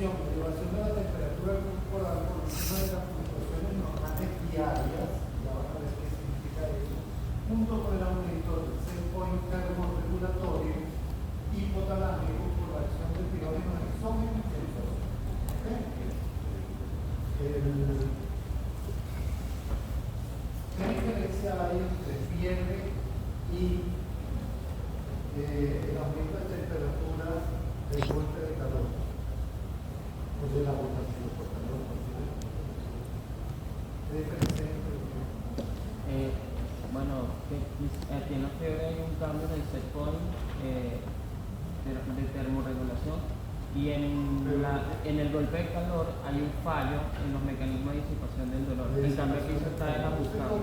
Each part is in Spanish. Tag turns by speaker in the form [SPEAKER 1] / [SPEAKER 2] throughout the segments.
[SPEAKER 1] definición, la elevación de la temperatura corporal por encima de las fluctuaciones normales diarias, ya van a ver qué significa eso, junto con el aumento del set point termorregulatorio hipotalámico por la acción del pirógeno exógeno y exógeno. ¿Qué diferencia hay entre fiebre y el aumento de temperatura del golpe de calor? O de la rotación por calor. ¿Qué diferencia hay entre los dos?
[SPEAKER 2] Bueno, aquí en la fiebre hay un cambio en el set point de termorregulación y en el golpe de calor hay un fallo en los mecanismos de disipación del dolor. En cambio aquí se está ajustando.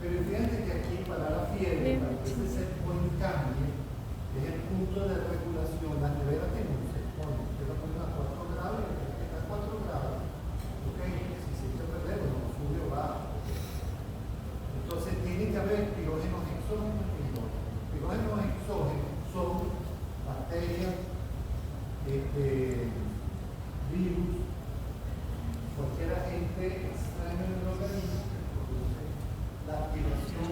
[SPEAKER 1] Pero fíjense que aquí para la fiebre, para que ese set point cambie, es el punto de regulación. La nevera tiene un set point, usted lo pone a 4 grados y tiene que estar a 4 grados. Ok, si se echa a perder, no sube o baja. Entonces tiene que haber pirógenos exógenos y endógenos. Pirógenos exógenos son bacterias, virus, cualquier agente extraño en el organismo que produce la activación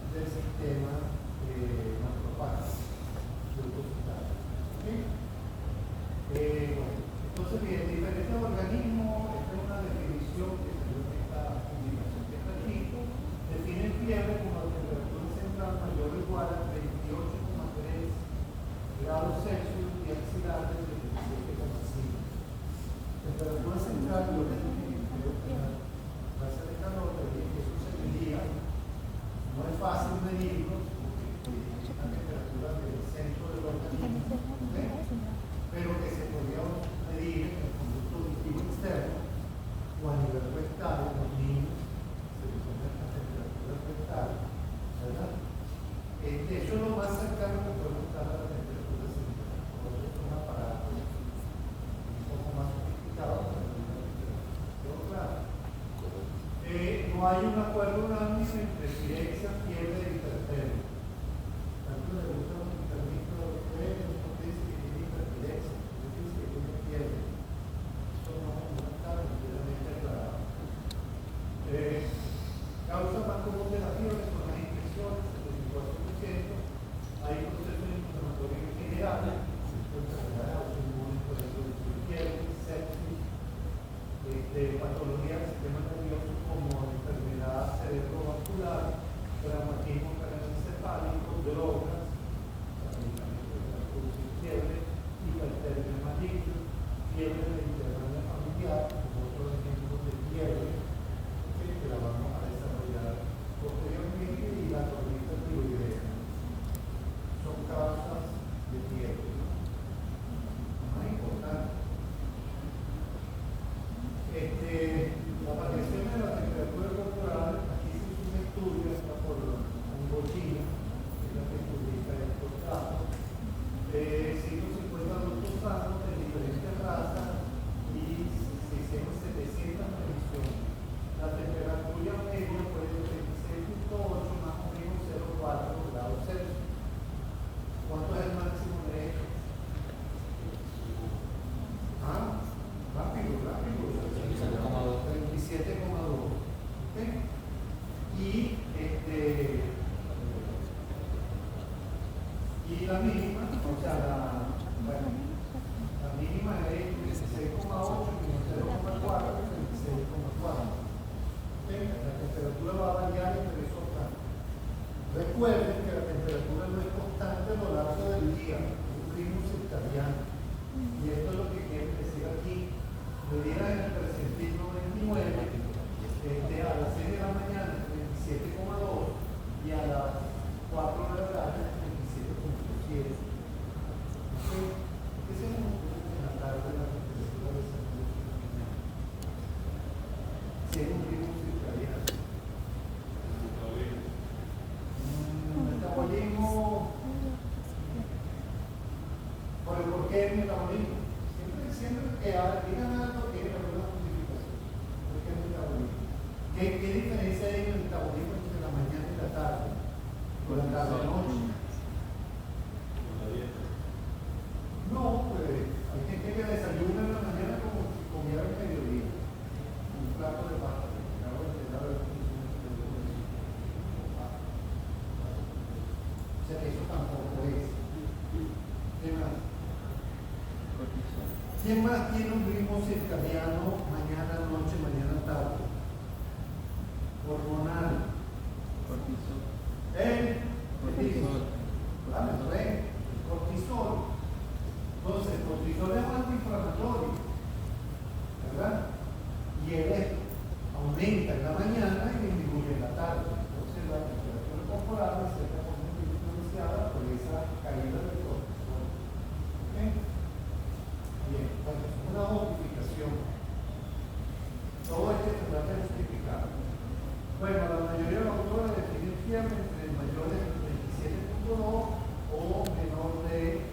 [SPEAKER 1] del sistema macrofágico leucocitario. ¿Okay? Bueno, entonces bien, diferentes organismos, esta es una definición que salió en esta publicación que está aquí, define fiebre como la temperatura central mayor o igual a 28,3 grados Celsius y axilar de 37,5. Temperatura central, yo les dije, base de calor, eso se medía, no es fácil medirlo, porque es una temperatura del centro del organismo, ¿okay? Pero que se podía medir en el conducto auditivo externo o a nivel rectal, los niños se les pone esta temperatura rectal, ¿verdad? Eso es lo más cercano que podemos estar a la temperatura central. Por eso es un aparato un poco más sofisticado, pero claro. No hay un acuerdo unánime entre epilexia, fiebre y hipertermia. Tanto le gusta un intermito de los fiebre, uno dice que tiene hipertilexia, uno dice que tiene fiebre. Esto no está completamente aclarado. Causa más común de la fiebre son las infecciones, 74%. Hay procesos inflamatorios generales, enfermedades autoinmunes, por ejemplo, fiebre, sepsis, patologías del sistema nervioso como enfermedad cerebrovascular, traumatismo craneoencefálico, drogas, medicamentos que producen fiebre, hipertermia maligna, fiebre mediterránea familiar, como otros ejemplos de fiebre, que la vamos a desarrollar posteriormente, y la tormenta tiroidea. Son causas de fiebre. Más importante. La variación de la temperatura corporal, aquí se hizo un estudio hasta por Angochina, que es la que publica estos datos, de 150 adultos sanos de diferentes razas y se hicieron 700 mediciones. La temperatura media fue de 36,8 más o menos 0,4 grados Celsius. ¿Cuánto es el máximo de esto? Rápido. 37,2. ¿Okay? Y la mínima, o sea, la mínima es 16,8 menos 0,4, 36,4. ¿Okay? La temperatura va a variar entre esos campos. Recuerden que la temperatura no es constante a lo largo del día, es un ritmo circadiano. Y esto es lo que quiere decir aquí. Medidas en el percentil 99, a las 6 de la mañana 37,2 y a las 4 de la tarde 37,7. ¿Qué se nos ocurre en la tarde la temperatura de esa mañana? Si es un ritmo circadiano. Metabolismo. ¿Por qué el metabolismo? Siempre que digan algo tiene alguna justificación. ¿Por qué el metabolismo? ¿Qué diferencia hay en el metabolismo entre la mañana y la tarde? ¿O la tarde y la noche? No, pues hay gente que desayuna en la ¿Quién más tiene un ritmo circadiano mañana, noche, mañana, tarde? Hormonal.
[SPEAKER 2] Cortisol.
[SPEAKER 1] El
[SPEAKER 2] Cortisol.
[SPEAKER 1] el cortisol. Entonces, el cortisol es un antiinflamatorio, ¿verdad? Y él aumenta en la mañana y disminuye en la tarde. Entonces, la temperatura corporal se está influenciada por esa caída del cortisol. ¿Ok? Bien, bueno, es una modificación. Todo esto tendrá que justificar. Bueno, la mayoría de los autores definen fiebre entre mayor de 27.2 o menor de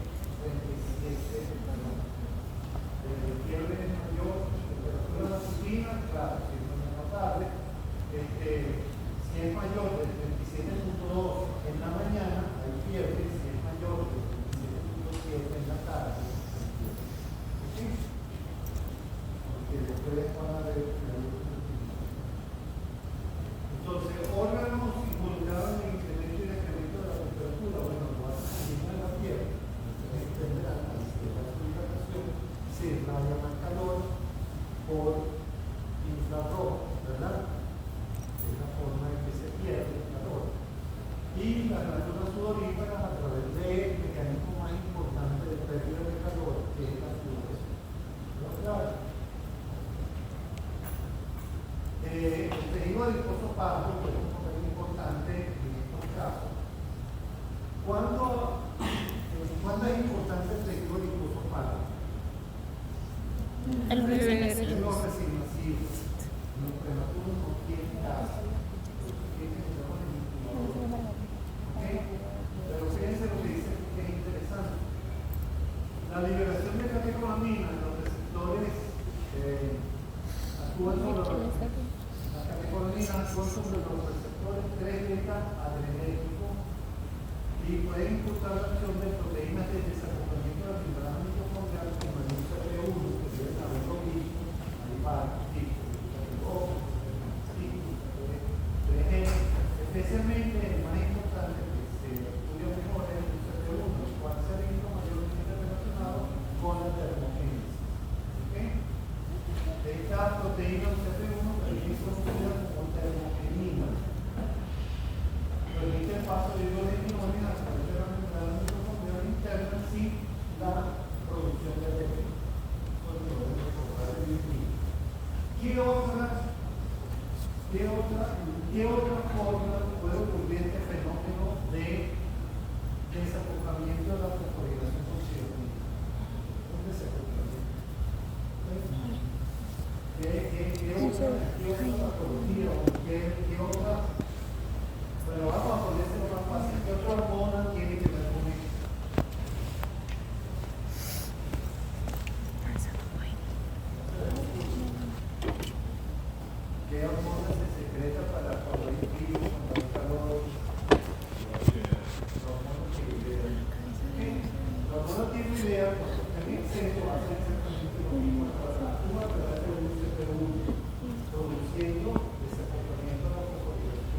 [SPEAKER 1] 37, perdón. Fiebre mayor, temperatura matutina, claro, si es mañana tarde. Si es mayor de 37.2 en la mañana, hay fiebre. Si es mayor de 37.7 en la tarde, ¿sí? Porque después van a ver. Entonces, órganos involucrados en el incremento y decremento de la temperatura, bueno, lo hacen en la piel, entenderán, así que la hidratación se irradia más calor por infrarrojo, ¿verdad? Es la forma en que se pierde el calor. Y las glándulas sudoríparas a través del mecanismo más importante de pérdida de calor, que es la sudoración. ¿No? Claro. El tejido adiposo pardo, que es un papel importante en estos casos. ¿Cuándo es importante el tejido adiposo pardo?
[SPEAKER 3] En los recién
[SPEAKER 1] En
[SPEAKER 3] nacidos.
[SPEAKER 1] los recién nacidos. En los prematuros no tienen casa. ¿Ok? Pero fíjense lo que dice, que es interesante. La liberación de catecolamina en los receptores actúa sobre las catecolaminas actúan sobre los receptores 3 beta adrenérgicos y pueden impulsar la acción de proteínas de desacoplamiento de la membrana mitocondrial como el UCP1, que deben haberlo visto, especialmente el más importante que se estudia mejor es el UCP1, el cual se ha visto mayormente relacionado con la termogénesis. ¿Okay? Esta proteína UCP1 también se estudia como termogenina. Permite el paso de hidrógeno a través de la membrana mitocondrial interna sin la producción de ATP. ¿Qué otra forma puede ocurrir este fenómeno de desacoplamiento de la fosforilación oxidótica? Un desacoplamiento. ¿Qué otra patología o qué otra? Bueno, vamos a ponérselo más fácil. ¿Qué otra hormona tiene que ver con esto? ¿Qué hormona se secreta para cuando hay frío, cuando hay calor? La hormona tiroidea. La hormona tiroidea, cuando está en exceso, hace exactamente lo mismo. Actúa a través del UCP1, produciendo desacoplamiento de la fosforilación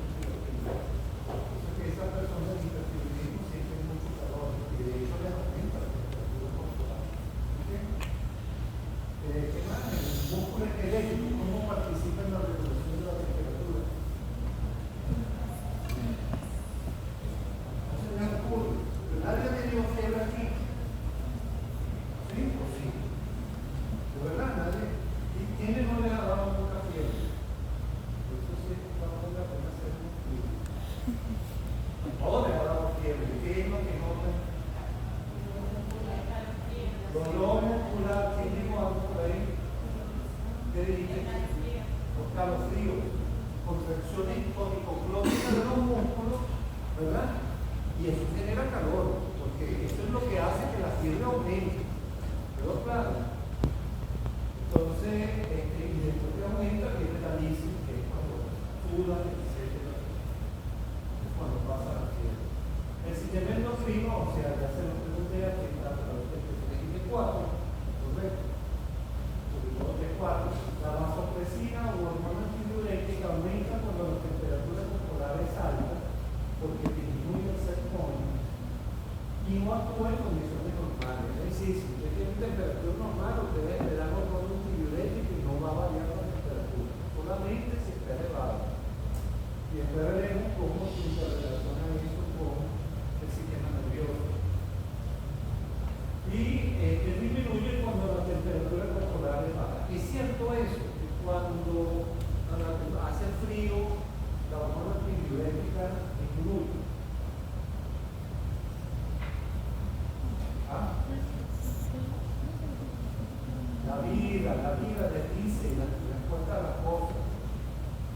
[SPEAKER 1] la vida les dice la respuesta a las cosas.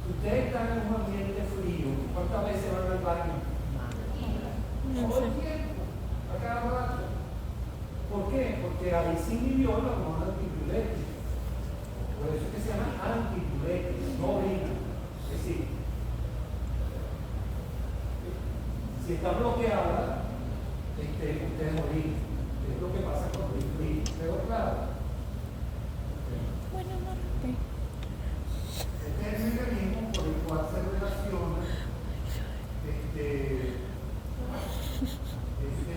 [SPEAKER 1] Si ustedes están en un ambiente frío, ¿cuántas veces van al baño? Todo el tiempo, a cada rato. ¿Por qué? Porque ahí se inhibió la hormona antidiurética. Por eso es que se llama antidiurética, no orina. Es decir, si está bloqueada, ustedes orinan. Es lo que pasa cuando hay frío. ¿Pero claro?
[SPEAKER 3] Bueno, no, ok.
[SPEAKER 1] Este es el mecanismo por el cual se relaciona este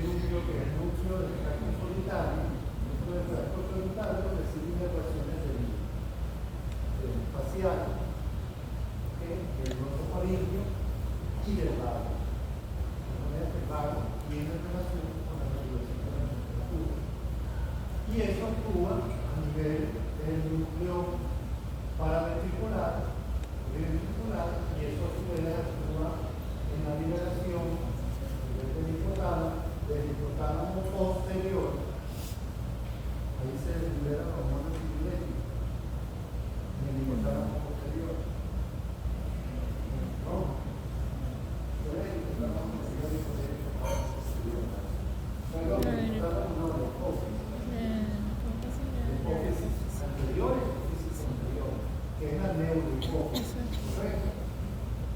[SPEAKER 1] núcleo, que es el núcleo del tracto solitario. El núcleo del tracto solitario recibe inervaciones del facial, del glosofaringio y del vago. De manera que el vago tiene relación con la regulación de la temperatura. Y eso actúa a nivel del núcleo paraventricular, y eso a su vez actúa en la liberación del hipotálamo posterior. Ahí se libera la hormona antidiurética en el hipotálamo posterior. ¿No? ¿Cuál es el hipotálamo posterior? Perdón, el hipotálamo no, el hipófisis anterior y hipófisis anterior, que es la neurohipófisis, ¿correcto?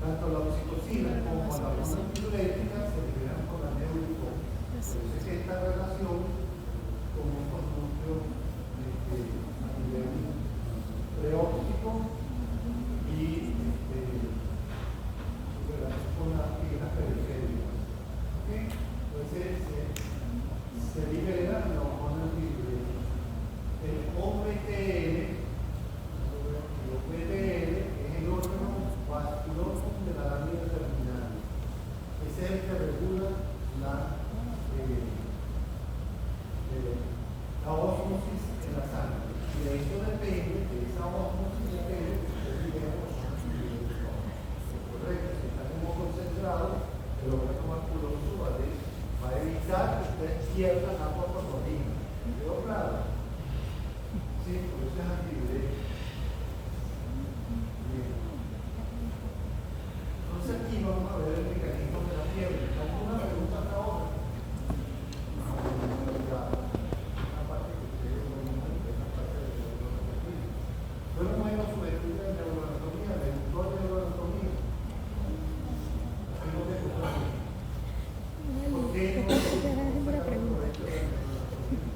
[SPEAKER 1] Tanto la oxitocina como la hormona antidiurética se liberan con la neurohipófisis. Por eso es que esta relación con estos núcleos a nivel preóptico y su relación con las periféricas. ¿Okay? Entonces se libera la hormona antidiurética. El OPTL es el órgano vasculoso de la lámina terminal. Ese es el que regula la ósmosis en la sangre. Y de eso depende, de esa ósmosis depende, correcto, si está como concentrado, el órgano vasculoso va a evitar que ustedes pierdan agua por orina. ¿Quedó claro? Sí, por eso es antidiurético. Bien. Entonces aquí vamos a ver el mecanismo de la fiebre. ¿Alguna pregunta hasta ahora? Una parte que ustedes no ven, esa parte de la neuroanatomía. Pero bueno, su estudio de neuroanatomía, le gustó la neuroanatomía. ¿Qué no te gustó? ¿Por qué no te gustó sacar el correcto de la neuroanatomía?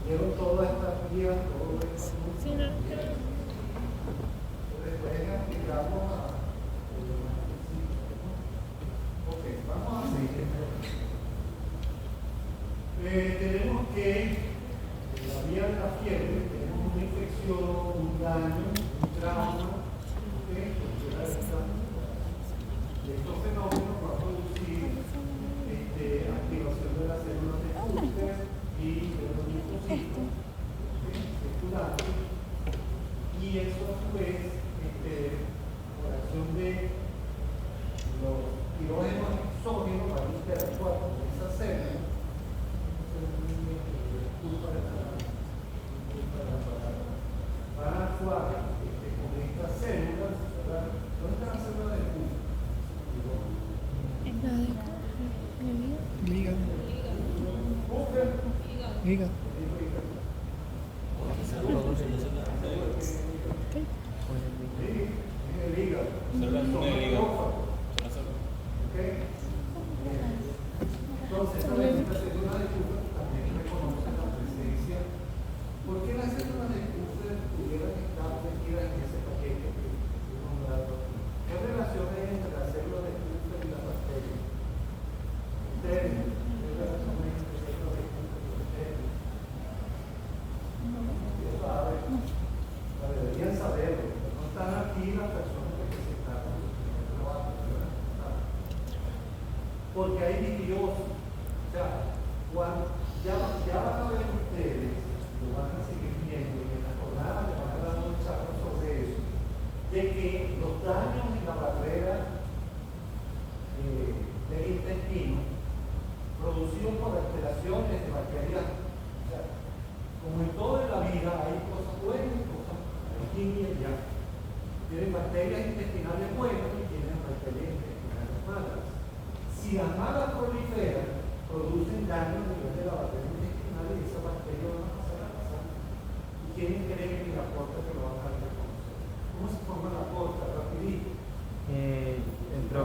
[SPEAKER 1] Vieron todas estas vías, todo esto.
[SPEAKER 3] Sí, no, creo.
[SPEAKER 1] Entonces pueden aplicarlo a ok, vamos a seguir. Tenemos que en la vía de la fiebre tenemos una infección, un daño, un trauma, cualquiera de estos fenómenos va a producir activación de las células de Kupffer y de los linfocitos circulantes, y eso a su vez por acción de los hidrógenos exógenos van a interactuar con esas células. Van a actuar con estas células. ¿Dónde están las células del Kupffer?
[SPEAKER 3] Liga.
[SPEAKER 1] Kupffer.
[SPEAKER 3] Liga.
[SPEAKER 1] En el hígado. Entonces, esta célula de Kupffer también reconoce la presencia. ¿Por qué las células de Kupffer pudieran estar metidas en ese paquete que estoy nombrando aquí? ¿Qué relación hay entre las células de Kupffer y las bacterias? Ustedes, ¿qué relación hay entre células de Kupffer y bacterias? Deberían saberlo, pero no están aquí las personas que presentaron el trabajo. Porque hay vidriosis. O sea, ya van a ver ustedes, lo van a seguir viendo, y en la jornada les van a dar un charla sobre eso, de que los daños en la barrera del intestino producidos por alteraciones de bacterias, o sea, como en toda la vida hay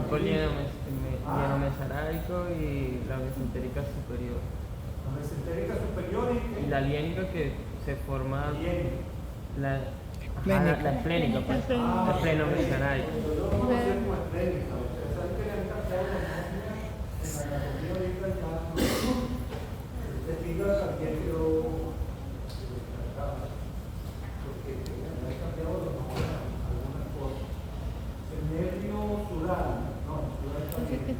[SPEAKER 2] polinomesaraico y la mesentérica superior.
[SPEAKER 1] La mesentérica superior
[SPEAKER 2] Y la aliénica que se forma la
[SPEAKER 3] Esplénica.
[SPEAKER 2] la esplénica, pues.
[SPEAKER 3] Esplénica.
[SPEAKER 2] La plenomesaraico.
[SPEAKER 1] Yo lo conocí como esplénica, o sea, saben que le han cambiado los nombres en la anatomía ahorita ya no. Este figura también quedó descartado, porque le han cambiado los nombres a algunas cosas. El nervio sural, no, sural también.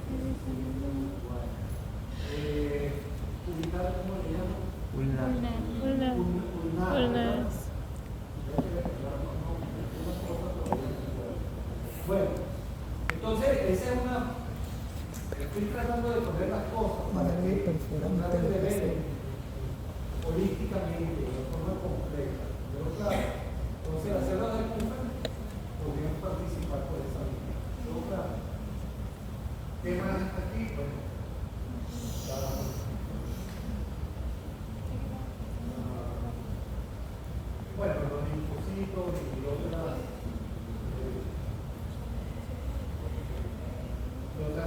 [SPEAKER 1] Ubicar, ¿cómo le llaman?
[SPEAKER 2] Ulnar.
[SPEAKER 1] Ulnar. Bueno, entonces esa es una. Estoy tratando de poner las cosas para que tratar de ver holísticamente, de forma completa. Pero claro, entonces hacer la pregunta, podrían participar por esa línea. Pero claro, ¿qué más está aquí? Bueno, los linfocitos y otras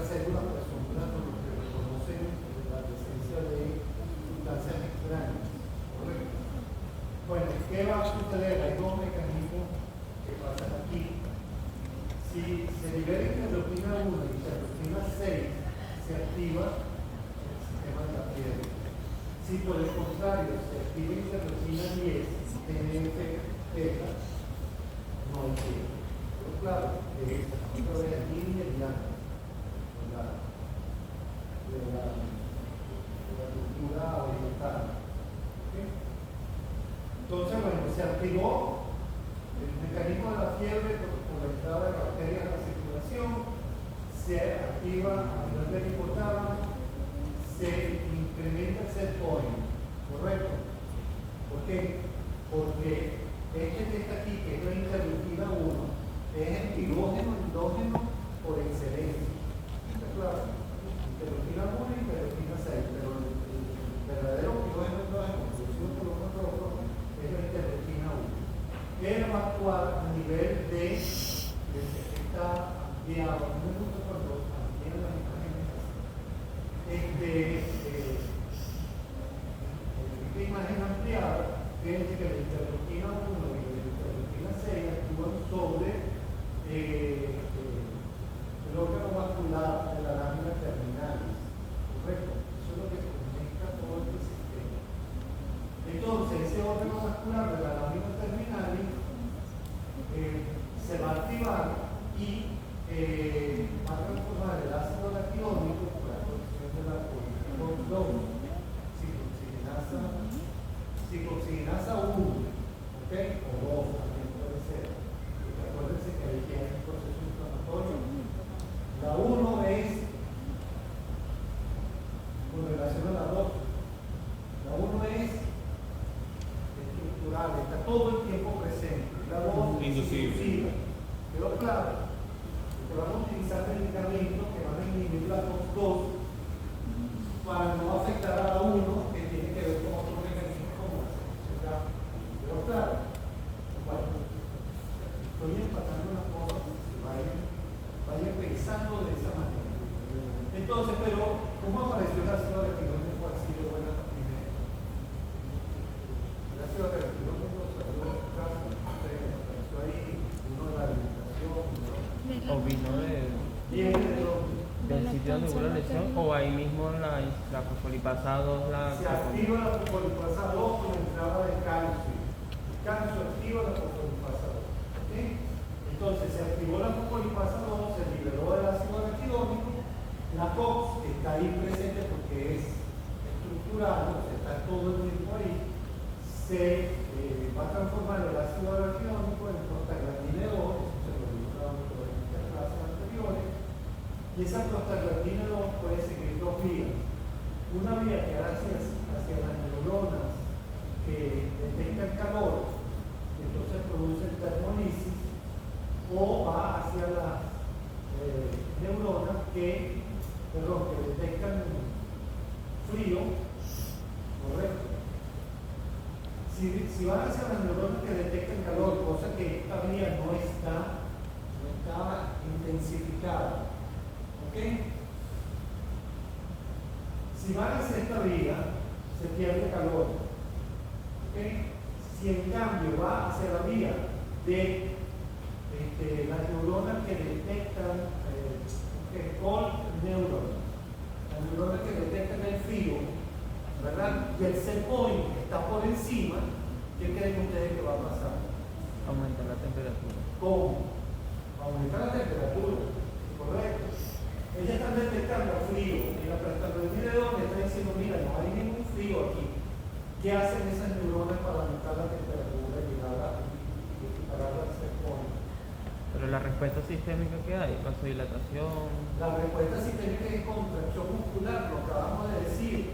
[SPEAKER 1] células presuntas con lo que reconocen la presencia de sustancias extrañas. ¿Correcto? Bueno, ¿qué va a suceder? Hay dos mecanismos que pasan aquí. Si se libera interleucina 1 y interleucina 6, se activa el sistema de la piel. Si por el contrario se activa interleucina 10, TNF-beta, no hay piel. Pero claro, otra vez aquí y ya. De la cultura oriental. ¿Okay? Entonces, bueno, se activó el mecanismo de la fiebre por la entrada de bacterias a la circulación, se activa a nivel del hipotálamo, se incrementa el set point, ¿correcto? ¿Por qué? Porque este que está aquí, que es la interleucina 1, es el pirógeno endógeno por excelencia. ¿Está claro? Interleucina 1 y interleucina 6, pero el verdadero pirógeno endógeno producido por los macrófagos es la interleucina 1. Él va a actuar a nivel de está ampliado. A mí me gusta cuando amplían las imágenes esta imagen ampliada, fíjense que la interleucina 1 y la interleucina 6 actúan sobre el órgano vascular de la lámina terminalis, ¿correcto? Eso es lo que conecta todo este sistema. Entonces, ese órgano vascular de la lámina terminalis se va a activar y va a transformar el ácido araquidónico por la producción de la ciclooxigenasa 1, ¿ok? O 2 también puede ser. Porque acuérdense que ahí tiene un proceso inflamatorio. La 1 es con relación a la 2. La 1 es estructural, está todo el tiempo presente. La 2 es inducible. ¿Quedó claro? Porque vamos a utilizar medicamentos que van a inhibir la 2 para no afectar a la 1 que tiene que ver con otros mecanismos como la selección. ¿Quedó claro? Bueno, estoy empatando las cosas, vayan pensando de esa manera. Entonces, pero, ¿cómo apareció el ácido araquidónico fue así de buena primera? El ácido araquidónico salió de su casa, apareció ahí, uno de la alimentación,
[SPEAKER 2] O vino
[SPEAKER 1] viene de donde
[SPEAKER 2] del sitio donde hubo la lesión, o ahí mismo la fosfolipasa 2
[SPEAKER 1] se activa la fosfolipasa 2 con la entrada de calcio. El calcio activa la fosfolipasa 2. ¿Okay? Entonces se activó la fosfolipasa 2, se liberó el ácido araquidónico, la COX está ahí presente porque es estructural, o sea, está todo el tiempo ahí, se va a transformar el ácido araquidónico en prostaglandina 2, eso se lo dijo en las clases anteriores, y esa prostaglandina 2 puede seguir dos vías. Una vía que hacia las neuronas que detectan calor, entonces producen termolisis, o va hacia las neuronas que detectan frío, ¿correcto? Si van hacia las neuronas que detectan calor, cosa que esta vía no está intensificada, ¿Ok? Si va hacia esta vía, se pierde calor. ¿Ok? Si en cambio va hacia la vía de las neuronas que detectan cold neuron, las neuronas que detectan el frío, ¿verdad? Y el set point está por encima, ¿qué creen ustedes que va a pasar?
[SPEAKER 2] Aumenta la temperatura.
[SPEAKER 1] ¿Cómo? Aumenta la temperatura, correcto. Ellas están detectando frío y la prestabilidad de donde está diciendo, mira, no hay ningún frío aquí. ¿Qué hacen esas neuronas para aumentar la temperatura y equiparar al set point?
[SPEAKER 2] Pero la respuesta sistémica que hay, vasodilatación.
[SPEAKER 1] La respuesta sistémica es contracción muscular, lo acabamos de decir.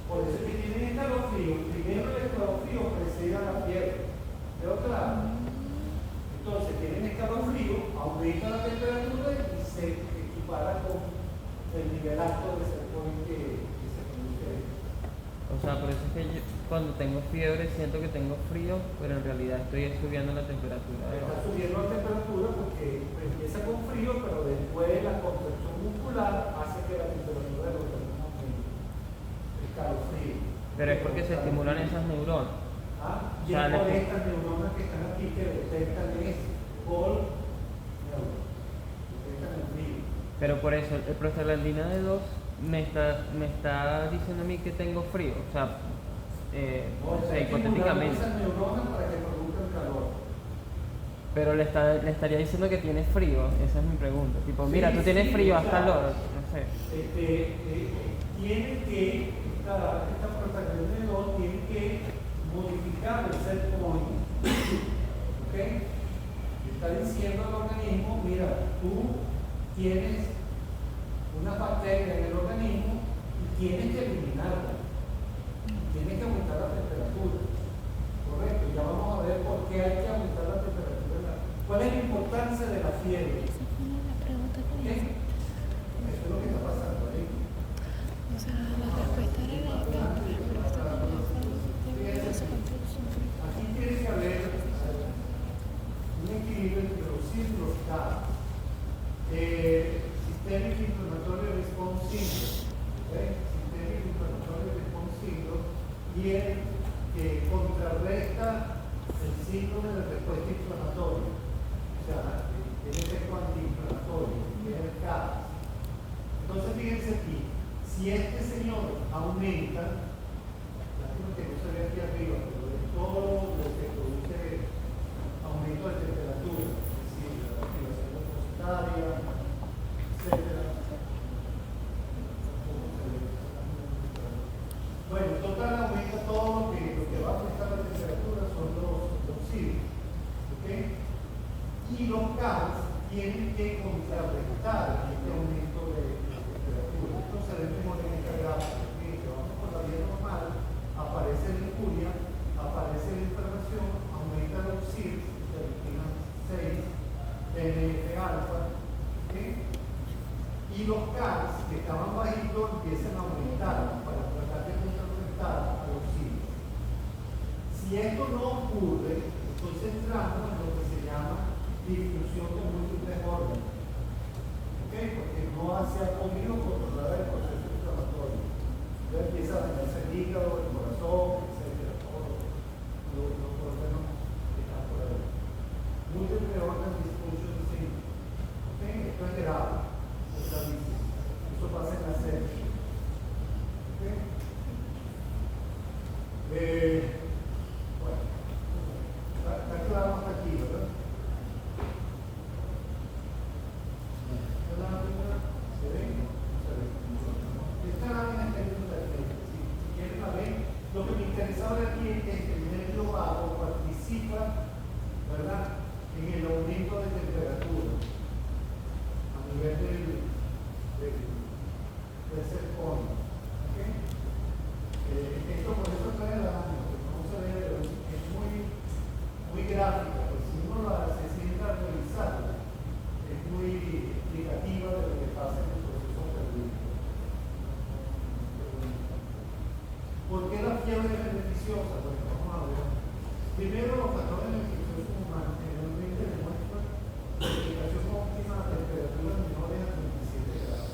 [SPEAKER 1] Por eso es que tienen escalofrío. Primero el escalofrío precede a la fiebre. ¿Quedó claro? Entonces tienen escalofrío, aumenta la temperatura y se equipara con el nivel alto de ese point que se produce.
[SPEAKER 2] O sea, por eso es que yo, cuando tengo fiebre siento que tengo frío, pero en realidad estoy subiendo la temperatura.
[SPEAKER 1] Está subiendo la temperatura porque empieza con frío, pero después la contracción muscular hace que la temperatura del organismo aumente. Escalofrío.
[SPEAKER 2] Pero es porque se estimulan esas neuronas.
[SPEAKER 1] Y es por estas neuronas que están aquí que detectan ese cold neuron, detectan el frío.
[SPEAKER 2] Pero por eso, el prostaglandina de 2 me está diciendo a mí que tengo frío. O sea,
[SPEAKER 1] No, está
[SPEAKER 2] hipotéticamente.
[SPEAKER 1] esas neuronas para que produzcan calor.
[SPEAKER 2] Pero le estaría diciendo que tiene frío. Esa es mi pregunta. Tipo, mira, tú tienes frío, haz calor. No sé.
[SPEAKER 1] Tiene que, esta prostaglandina de 2 tiene que modificar el set point. ¿Ok? Está diciendo al organismo, mira, tú tienes una bacteria en el organismo y tienes que eliminarla. Tienes que aumentar la temperatura. Correcto, ya vamos a ver por qué hay que aumentar la temperatura. ¿Cuál es la importancia de la fiebre?
[SPEAKER 3] Esa fue la pregunta que
[SPEAKER 1] ¿Qué?
[SPEAKER 3] hice.
[SPEAKER 1] Eso es lo que está pasando ahí.
[SPEAKER 3] O sea, la respuesta era la
[SPEAKER 1] Aquí tiene que haber un equilibrio entre los CIS y los CAS. Systemic Inflammatory Response Syndrome. ¿Okay? Systemic Inflammatory Response Syndrome y el que contrarresta el síndrome de respuesta inflamatoria. O sea, tiene efecto antiinflamatorio, que es el CAS. Entonces, fíjense aquí, si este señor aumenta, lástima que no se ve aquí arriba, pero es todo lo que produce aumento de temperatura, es decir, la activación depositaria, etcétera. Bueno, total aumenta todo lo que va a aumentar la temperatura son los ciclos, ¿ok? Y los CAS tienen que contrarrestar este aumento de temperatura. Entonces vemos en esta gráfica que vamos por la vía normal, aparece la injuria, aparece la inflamación, aumenta los CIRS, interleucina 6, TNF alfa, ¿ok? Y los CAS que estaban bajitos empiezan a aumentar para tratar de contrarrestar a los CIRS. Si esto no ocurre, entonces entramos en lo que se llama difusión de múltiples órganos. ¿Ok? Porque no se ha podido controlar el proceso inflamatorio. Entonces empieza a dañarse el hígado, el corazón, etcétera, todos los órganos que están por ahí. Múltiples órganos difusión sí. ¿Ok? Esto es grave. Eso pasa en la sepsis. ¿Ok? Bueno, está claro hasta aquí, ¿verdad? Esta lámina se ve, no se ve. Esta lámina está en la frente. Si quieren la ven, lo que me interesaba de aquí es que el nervio vago participa, ¿verdad?, en el aumento de temperatura a nivel del set point. ¿Okay? Esto por eso trae la lámina, porque no se ve, pero es muy gráfica, pues si uno se sienta a revisarla, es muy explicativa de lo que pasa en el proceso ferroviario. ¿Por qué la fiebre es beneficiosa? Pues vamos a ver. Primero, los factores beneficiosos humanos generalmente demuestran la aplicación óptima a temperaturas menores a 37 grados.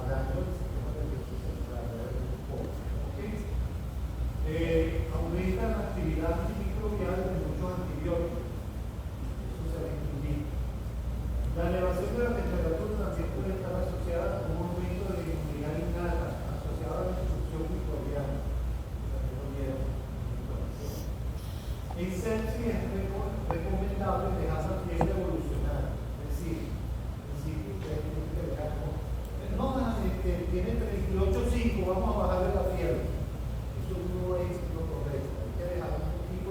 [SPEAKER 1] daño del sistema nervioso central, ¿ok? Aumenta la actividad antimicrobial de muchos antibióticos. Eso se va a incluir. La elevación de la temperatura también puede estar asociada a un aumento de inmunidad innata, asociada a la destrucción microbiana. En sepsis es recomendable dejar la fiebre evolucionar, es decir, ustedes tienen que dejar tiene 38,5, vamos a bajarle la fiebre. Eso no es lo correcto. Hay que dejar un poquito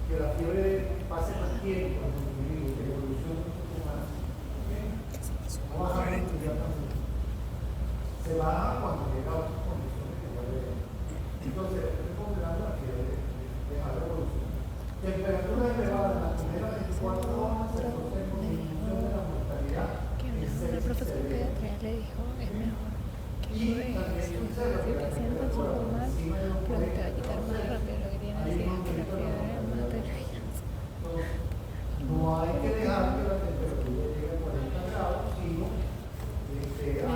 [SPEAKER 1] que la fiebre pase más tiempo en el individuo, que evolucione un poco más. ¿Okay? No bajar inmediatamente. Se baja cuando llega a otras condiciones que ya veremos. Entonces, es recomendable la fiebre, dejar la evolución. Temperatura elevada en las primeras 24 horas se asocia con disminución de la mortalidad.
[SPEAKER 3] El profesor de pediatría le dijo, es mejor que si te sientas súper mal, lo que te va a quitar más rápido lo que tiene así es que la fiebre mata el virus.
[SPEAKER 1] No hay que dejar que la temperatura llegue a 40 grados, sino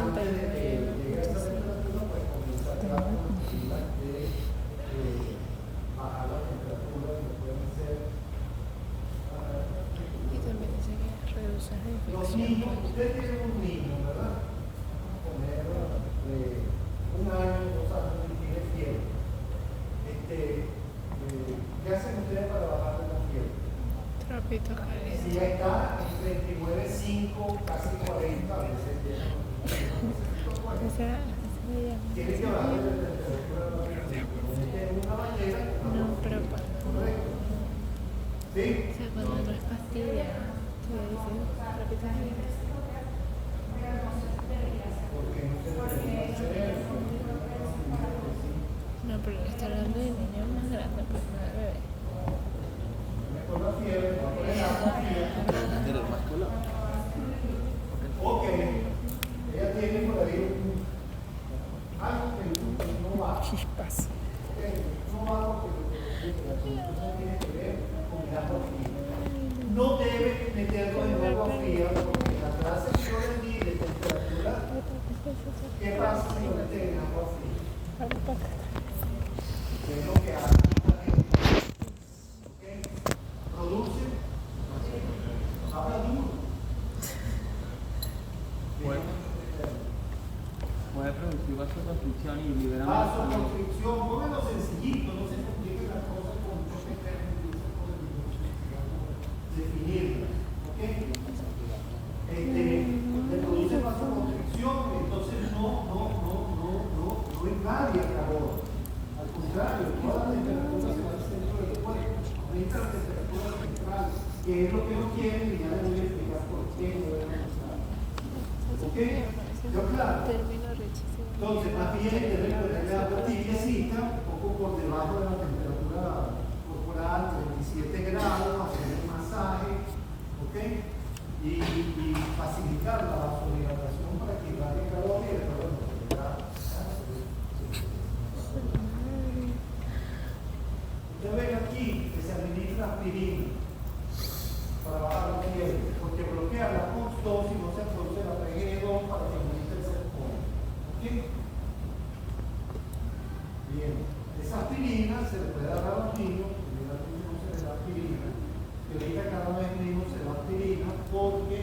[SPEAKER 1] antes de que llegue a esa temperatura, pues comenzar a dar una actividad de bajar la temperatura, que pueden ser.
[SPEAKER 3] Y también dice que reduce la
[SPEAKER 1] Los
[SPEAKER 3] infección.
[SPEAKER 1] niños, ustedes tienen un niño, ¿verdad? Vamos a poner de 1 año, 2 años y tiene fiebre. ¿Qué hacen ustedes para bajar la fiebre?
[SPEAKER 3] Trapito caliente.
[SPEAKER 1] Si ya está en 39,5, casi 40, a veces llega. Tiene que bajar la temperatura de la fiebre. En una bañera.
[SPEAKER 3] No, pero
[SPEAKER 1] correcto. ¿Sí?
[SPEAKER 3] o sea, cuando no es pastilla, te dicen trapito caliente.
[SPEAKER 1] Porque no se le hacer.
[SPEAKER 3] No, pero está hablando de niños más grandes, pues no de bebé.
[SPEAKER 1] Con la fiebre, va a poner agua fría. Ok, ella tiene por ahí algo que no va.
[SPEAKER 3] Chispas.
[SPEAKER 1] Okay, no va porque la constitución tiene que ver con el agua fría. No debe meterlo en agua fría porque la transacción de temperatura, ¿qué pasa si lo meten en agua fría? ¿Qué es lo que hace la gente? ¿Okay? Produce, habla duro.
[SPEAKER 2] Puede producir vasoconstricción y liberar
[SPEAKER 1] Vasoconstricción, pónganlo sencillito, no se compliquen las cosas con muchos términos, definirlas, ¿ok? Le produce vasoconstricción, entonces no irradia calor. Al contrario, toda la temperatura se va al centro del cuerpo, aumenta la temperatura central, que es lo que no quieren y ya les voy a explicar por qué no deben usar. ¿Ok? ¿Yo claro?
[SPEAKER 3] Termino rechísimo.
[SPEAKER 1] Entonces, más bien debe ponerle agua tibiecita, un poco por debajo de la temperatura corporal, 27 grados, hacer el masaje, ¿ok? Y facilitar la vasodilatación para que irradie calor y el calor no se irradia. Ustedes ven aquí que se administra aspirina para bajar la fiebre, porque bloquea la constosis y no se produce la PG2 para que aumente el serpón. ¿Ok? Bien. Esa aspirina se le puede dar a los niños, generalmente no se le da aspirina, que ahorita cada vez menos se da aspirina porque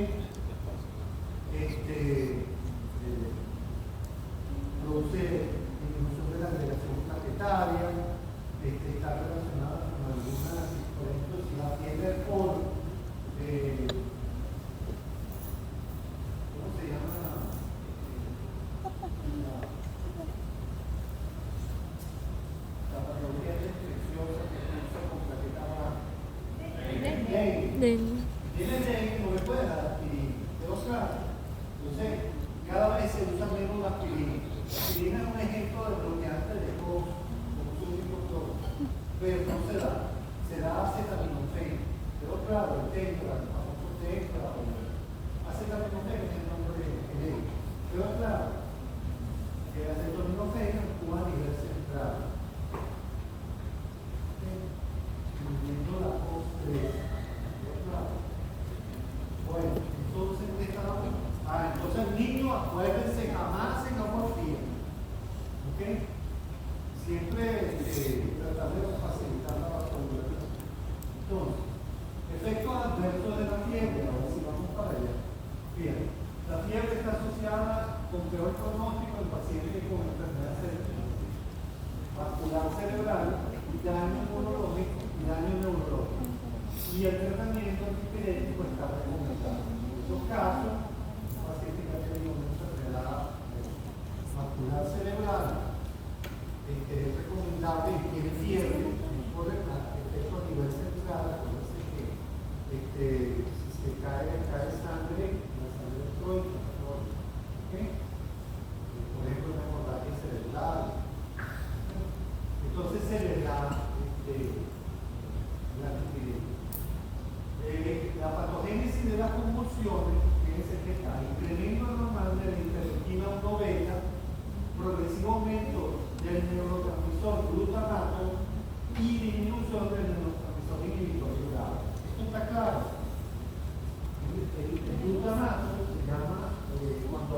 [SPEAKER 1] acuérdense, jamás en agua fría. ¿Ok? Siempre tratar de facilitar la vasculatura. Entonces, efectos adversos de la fiebre. Ahora sí vamos para allá. Bien, la fiebre está asociada con peor pronóstico en pacientes con enfermedad vascular cerebral, daño neurológico y daño neurológico. Y el tratamiento antipirético está recomendado. En estos casos, un paciente que ha tenido una enfermedad vascular cerebral, es recomendable y tiene fiebre por el efecto a nivel central. Acuérdense que si se cae sangre, la sangre electrónica, ¿okay? Por ejemplo, una hemorragia cerebral. Entonces se le da la antipirético. La patogénesis de las convulsiones, fíjense que está incremento normal de la interleuquina 1 beta, progresivo aumento del neurotransmisor glutamato y disminución del neurotransmisor inhibidor grave. ¿Esto está claro? El glutamato se llama, cuando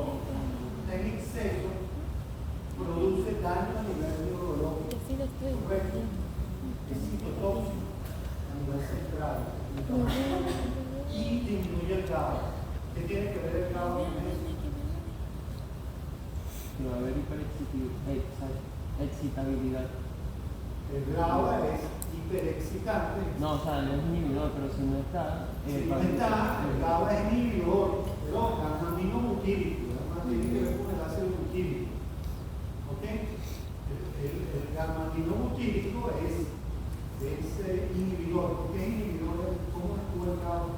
[SPEAKER 1] está en exceso, produce daño a nivel neurológico. Correcto. Es citotóxico a nivel central. Y disminuye el GABA. ¿Qué tiene que ver el GABA con eso?
[SPEAKER 2] Que va a haber hiperexcitabilidad.
[SPEAKER 1] El GABA es hiperexcitante.
[SPEAKER 2] No, o sea, no es inhibidor, pero si no está.
[SPEAKER 1] Si no está, el GABA es inhibidor, pero gamma-amino butírico. Además tiene que ver con el ácido butírico. ¿Ok? El gamma-amino butírico es inhibidor. ¿Por qué es inhibidor? ¿Cómo actúa el GABA?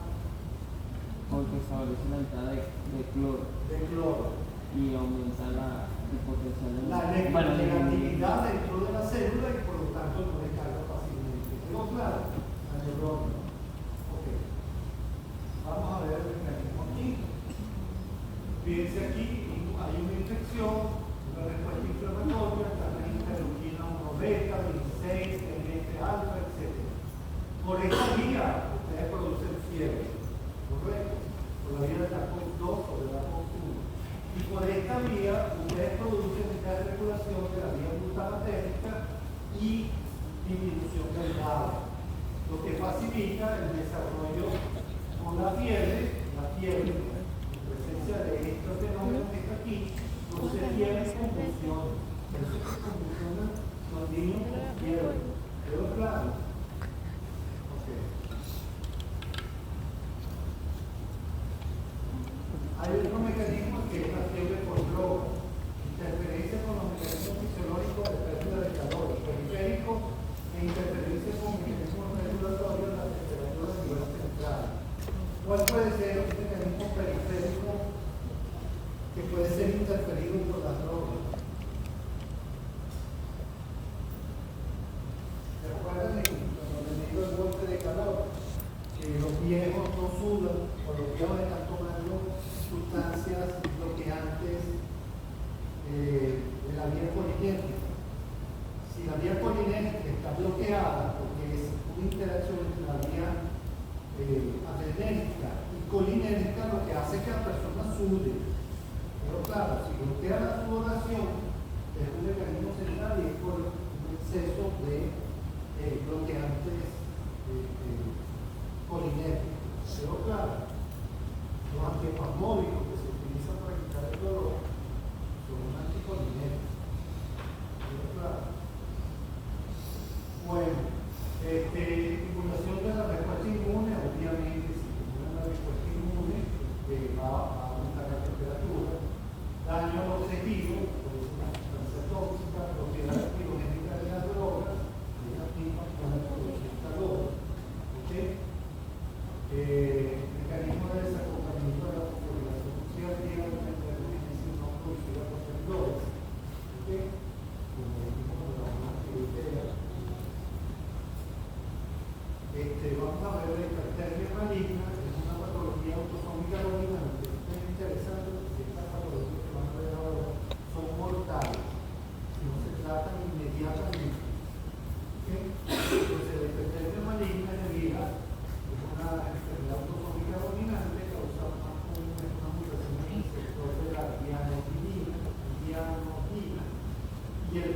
[SPEAKER 2] Porque favorece la entrada de cloro.
[SPEAKER 1] De cloro.
[SPEAKER 2] Y aumenta la hipotensión de
[SPEAKER 1] La negatividad dentro de la célula y por lo tanto no descarga fácilmente. ¿Quedó claro? La neurona. Ok. Vamos a ver el mecanismo aquí. Fíjense aquí, hay una infección, una respuesta inflamatoria, está la interleuquina 1 beta, 26, TNF alfa, etc. Por esta vía, ustedes producen fiebre, ¿correcto? Por la vía de la COX-2 o de la COX-1. Y por esta vía, ustedes producen esta regulación de la vía glutamatérgica y disminución del GABA, lo que facilita el desarrollo con la fiebre, en presencia de estos fenómenos que está aquí, no se tienen convulsiones. Por eso se convulsionan los niños con fiebre. ¿Quedó claro? Ok. Hay otro mecanismo que es la fiebre por droga. Interferencia con los mecanismos fisiológicos de pérdida de calor, periférico e interferencia con mecanismos regulatorios de la temperatura a nivel central. ¿Cuál puede ser un mecanismo periférico que puede ser interferido por las drogas? ¿Se acuerdan cuando les digo el golpe de calor? Que los viejos no sudan, o los viejos están tomando sustancias bloqueantes de la vía colinérgica. Si la vía colinérgica está bloqueada, porque es una interacción entre la vía adrenérgica y colinérgica, lo que hace es que la persona sude. Pero claro, si bloquea la sudoración,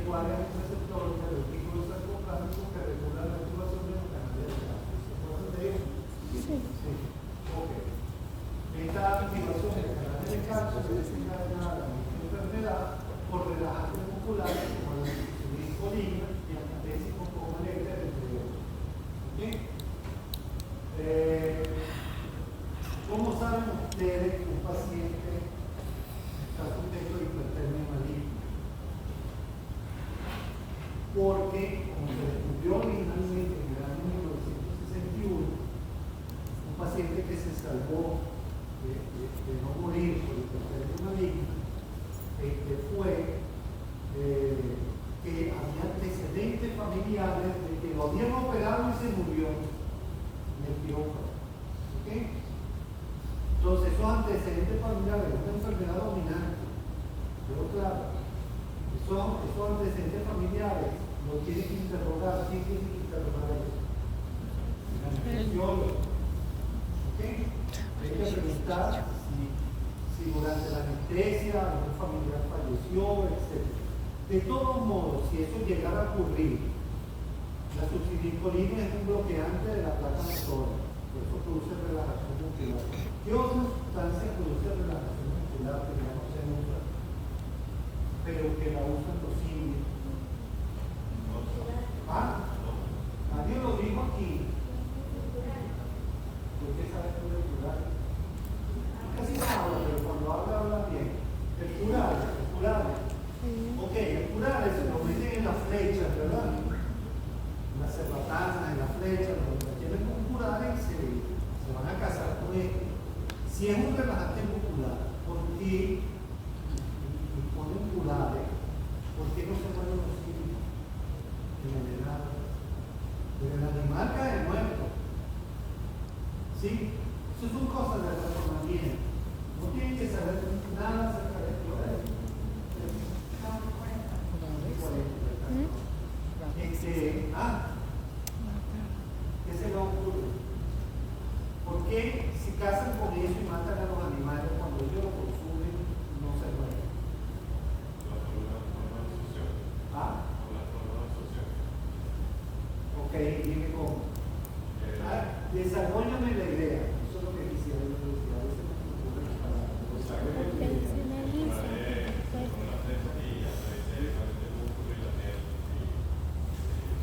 [SPEAKER 1] cual es un receptor del artículo sarcoplástico que regula la activación de los canales de calcio. ¿Se acuerdan de ello?
[SPEAKER 3] Sí.
[SPEAKER 1] Sí. Ok. Esta activación de canales de calcio se desencadena la misma enfermedad por relajantes musculares como la insulina y anestésicos como el éter, entre otros. ¿Ok? ¿Cómo saben ustedes que un paciente está sujeto a hipertermia maligna? Porque, como se descubrió originalmente en el año 1961, un paciente que se salvó de no morir por hipertermia maligna fue que había antecedentes familiares de que lo habían operado y se murió en el quirófano. ¿Ok? Entonces, esos antecedentes familiares, una enfermedad dominante, pero claro, esos antecedentes familiares lo tienen que interrogar. ¿Quién tiene que interrogar eso? El anestesiólogo. ¿Ok? Hay que preguntar si durante la anestesia algún familiar falleció, etc. De todos modos, si eso llegara a ocurrir, la succinilcolina es un bloqueante de la placa motora, por eso produce relajación muscular. ¿Qué otras sustancias produce relajación muscular que ya no se usa, pero que la usan los indios? Nadie lo dijo aquí. ¿Por qué sabes tú del curar? Casi no habla, pero cuando habla bien. El curar. Ok, el curar se lo meten en las flechas, ¿verdad? En las cerbatanas, en las flechas, donde tienen un curar y se van a casar con él. Si es un relajante muscular, ¿por qué ponen curares? ¿Por qué no se mueren los indios envenenados? Pero el animal cae muerto. ¿Sí? Eso son cosas del razonamiento. No tienen que saber nada acerca de esto. ¿Qué se le ocurre? ¿Por qué si cazan con eso y matan a los animales cuando ellos lo consumen no se mueren? Ok, dime cómo. Desarrollame la idea. Eso es lo que quisiera decir. A veces no se me ocurre las palabras.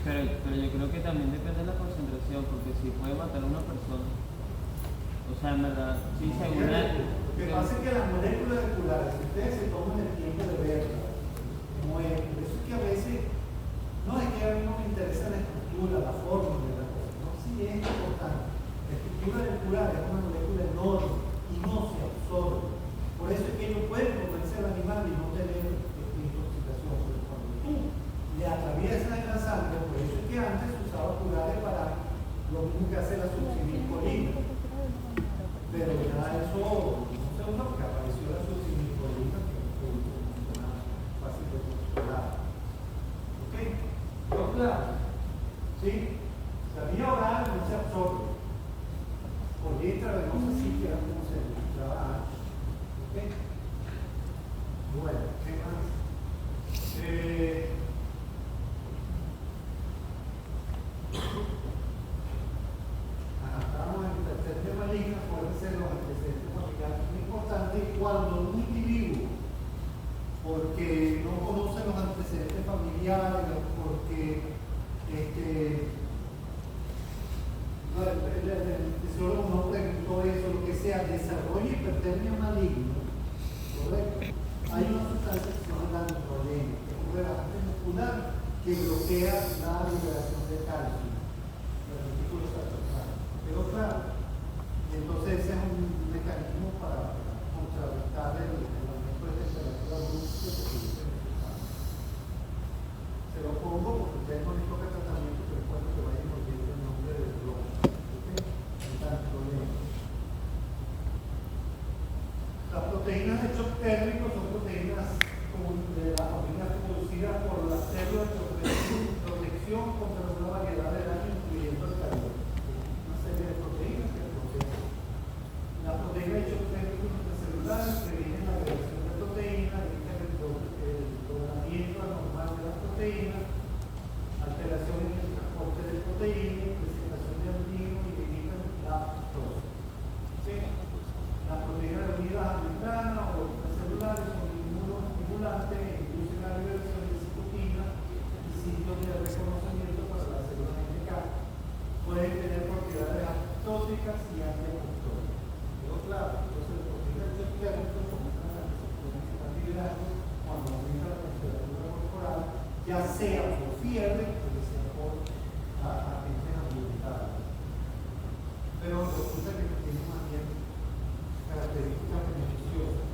[SPEAKER 2] Pero yo creo que también depende de la concentración, porque si puede matar a una persona. O sea, en verdad, sí, según
[SPEAKER 1] Lo que pasa es que las moléculas de curares, si ustedes se toman el tiempo de verlas, por eso es que a veces, no es que a mí no me interesa la estructura, la forma de la cosa, no, sí es importante. La estructura del curar es una molécula enorme y no se absorbe. Por eso es que ellos pueden comerse al animal y no tener intoxicación. Pero cuando tú le atraviesas en la sangre, por eso es que antes se usaba curares para lo mismo que hace la succinilcolina. Pero ya eso no se usa porque apareció la succinilcolina, que es un producto más fácil de controlar. ¿Ok? Pero claro, ¿sí? La vía oral no se absorbe. Por vía intravenosa sí que era como se trabaja. ¿Ok? Bueno, ¿qué más? Estamos en el tercer tema maligna, pueden ser los antecedentes familiares. Es importante cuando un individuo, porque no conoce los antecedentes familiares, porque el fisiólogo no preguntó eso, lo que sea, desarrolla hipertermia maligna, ¿correcto? Hay una sustancia que se llama la nitrolena, que es un relajante muscular que bloquea la liberación de calcio. Pero claro, entonces ese es un mecanismo para contrarrestar el aumento de temperatura brusca que produce el resultado. Se lo pongo porque ustedes no les toca tratamiento, pero cuando que vayan volviendo el nombre del blog. Las proteínas de shock térmico son proteínas de la familia producidas por las células de protección contra una variedad de daños, incluyendo el calor. Una serie de proteínas que protegen. La proteína de shock térmico ya sea por fiebre o ya sea por agentes ambientales. Pero resulta que tiene más bien características beneficiosas.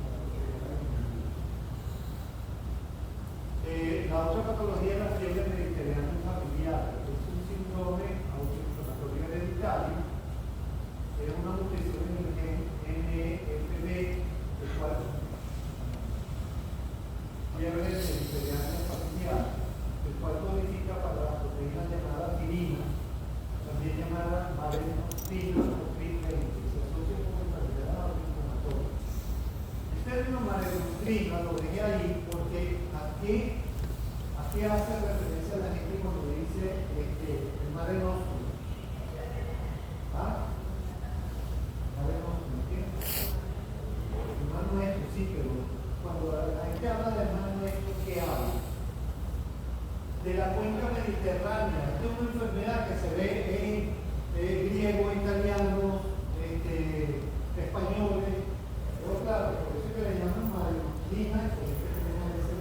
[SPEAKER 1] La otra patología es la fiebre mediterránea familiar. Es un síndrome autoinflamatorio hereditario. Es una mutación en el gen NFB, el cual fiebre mediterránea familiar, el cual codifica para la proteína llamada pirina, también llamada marenostrina o PRIN20, que se asocia con enfermedad inflamatoria. El término marenostrina lo dejé ahí porque ¿a qué hace referencia la gente cuando dice el Mare Nostrum? ¿Ah? ¿Mare Nostrum? ¿Qué? El Mar Nuestro, sí, pero cuando la gente habla del Mar Nuestro, ¿qué habla? De la cuenca mediterránea. Esta es una enfermedad que se ve en griegos, italianos, españoles, pero claro, por eso es que le llaman Mare Nostrina, porque tenemos ese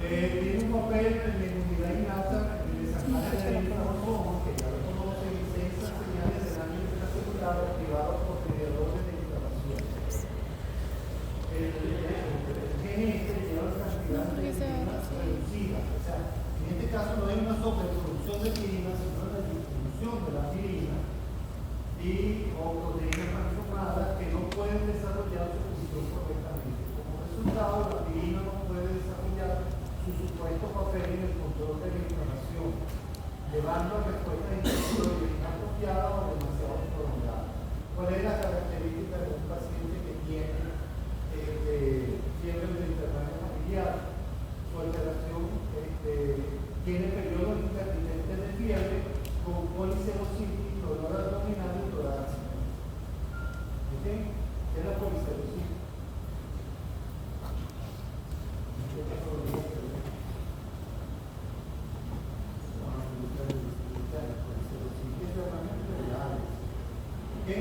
[SPEAKER 1] tiene un papel en la inmunidad innata en el desarrollo del cromosoma, que ya lo conocen, y sensa señales de daño intracelular activados por mediadores de inflamación. El gen lleva cantidad de pirinas reducidas. O sea, en este caso no hay una sobreproducción de pirinas, sino una distribución de la pirina y o proteínas transformadas que no pueden desarrollar su función correctamente. Como resultado, la pirina no puede desarrollar su supuesto papel en el control de la inflamación, llevando a respuestas inapropiadas o demasiado prolongadas. ¿Cuál es la característica de un paciente que tiene fiebre mediterránea familiar? Su alteración tiene periodos intermitentes de fiebre con policerositis, dolor abdominal y torácica. ¿Ok? ¿Qué es la policerositis? Y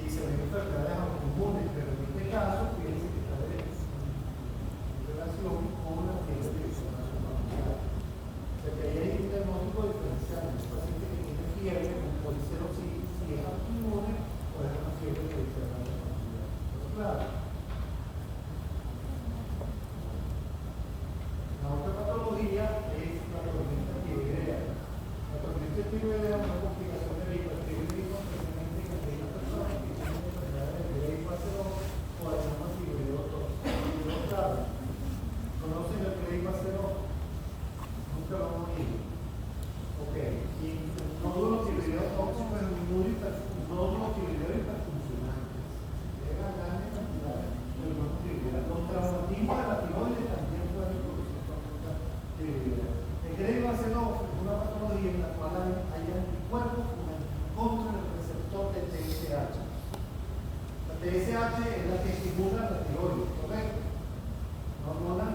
[SPEAKER 1] se ven enfermedades autoinmunes, pero en este caso fíjense que está en relación con la fiebre de inflamación familiar. O sea que ahí hay un diagnóstico diferencial. Un paciente que tiene fiebre con policerositis, si es autoinmune o es una fiebre de inflamación familiar. Pero claro, la otra patología es la tormenta tiroidea. La tormenta tiroidea es una complicación del hipertiroidismo, especialmente en aquellas personas que tienen enfermedades de Grey fase 2 o además tiroideo. ¿Conocen el Grey fase 2? Nunca lo han oído. Ok. Y nódulo tiroideo tóxico es un nódulo tiroideo hiperfuncionante. Llega a grandes cantidades de hormonas tiroideas. Los traumatismos de la tiroides también pueden producir tormenta tiroidea. El Grey fase 2 es una patología en la cual hay anticuerpos contra el receptor de TSH. La TSH es la que estimula la tiroides, ¿correcto? Hormona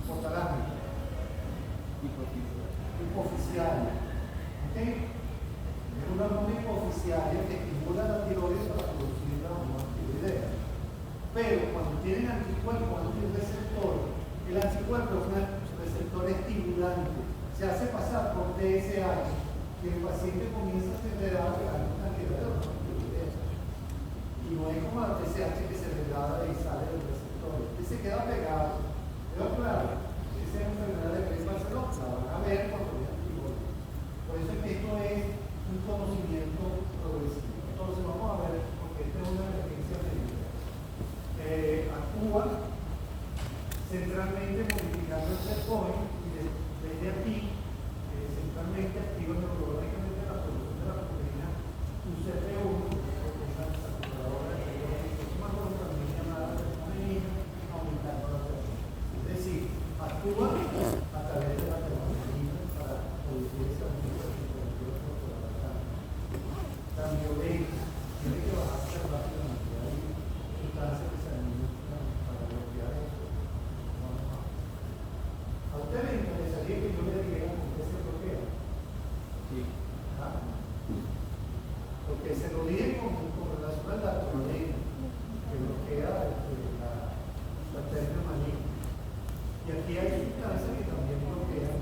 [SPEAKER 1] hipotalámica. Hipoficiaria. ¿Ok? Es una hormona hipoficiaria que estimula la tiroides para producir la hormona tiroidea. Pero cuando tienen anticuerpos antirreceptor, el anticuerpo es un receptor estimulante, se hace pasar por TSH y el paciente comienza a segregar una cantidad de hormonas tiroideas. Y no es como la TSH que se degrada y sale del receptor, que se queda pegado. Pero claro, esa enfermedad de Grey fase 2 la van a ver cuando vean tiroides. Por eso es que esto es un conocimiento progresivo. Entonces vamos a ver, porque esta es una emergencia médica. Actúa centralmente modificando el set point y desde aquí centralmente activa neurológicamente la producción de la proteína UCP1, porque es la desarrolladora de la también llamada termogenina, aumentando la termogenina. Es decir, actúa a través de la termogenina para producir esa temperatura corporal tan violenta. Tiene que bajarse rápidamente. Hay sustancias que se administran para bloquear eso. ¿A usted le interesaría que yo le diga con qué se bloquea?
[SPEAKER 2] Sí.
[SPEAKER 1] Porque se lo dije con relación al dato, que bloquea la arteria maligna. Y aquí hay sustancias que también bloquean